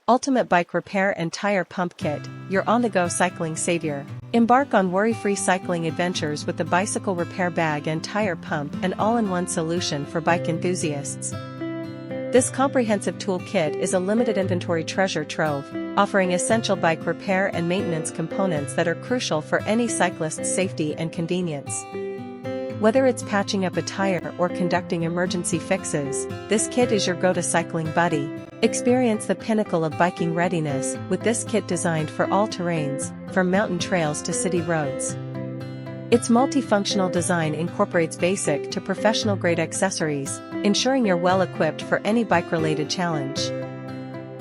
Ultimate Bike Repair and Tire Pump Kit, your on-the-go cycling savior. Embark on worry-free cycling adventures with the bicycle repair bag and tire pump, an all-in-one solution for bike enthusiasts. This comprehensive toolkit is a limited inventory treasure trove, offering essential bike repair and maintenance components that are crucial for any cyclist's safety and convenience. Whether it's patching up a tire or conducting emergency fixes, this kit is your go-to cycling buddy. Experience the pinnacle of biking readiness with this kit designed for all terrains, from mountain trails to city roads. Its multifunctional design incorporates basic to professional-grade accessories, ensuring you're well-equipped for any bike-related challenge.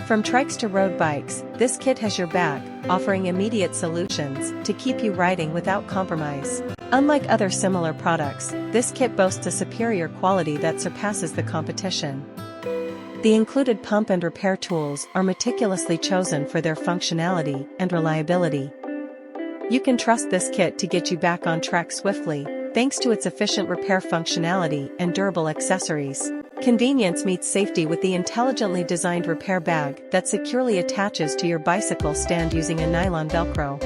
From trikes to road bikes, this kit has your back, offering immediate solutions to keep you riding without compromise. Unlike other similar products, this kit boasts a superior quality that surpasses the competition. The included pump and repair tools are meticulously chosen for their functionality and reliability. You can trust this kit to get you back on track swiftly, thanks to its efficient repair functionality and durable accessories. Convenience meets safety with the intelligently designed repair bag that securely attaches to your bicycle stand using a nylon Velcro.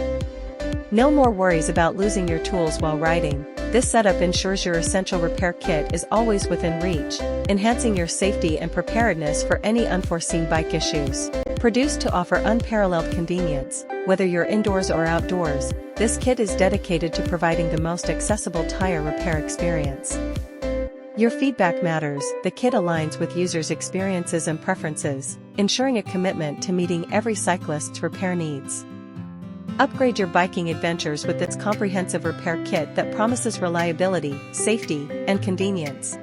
No more worries about losing your tools while riding. This setup ensures your essential repair kit is always within reach, enhancing your safety and preparedness for any unforeseen bike issues. Produced to offer unparalleled convenience, whether you're indoors or outdoors, this kit is dedicated to providing the most accessible tire repair experience. Your feedback matters. The kit aligns with users' experiences and preferences, ensuring a commitment to meeting every cyclist's repair needs. Upgrade your biking adventures with its comprehensive repair kit that promises reliability, safety, and convenience.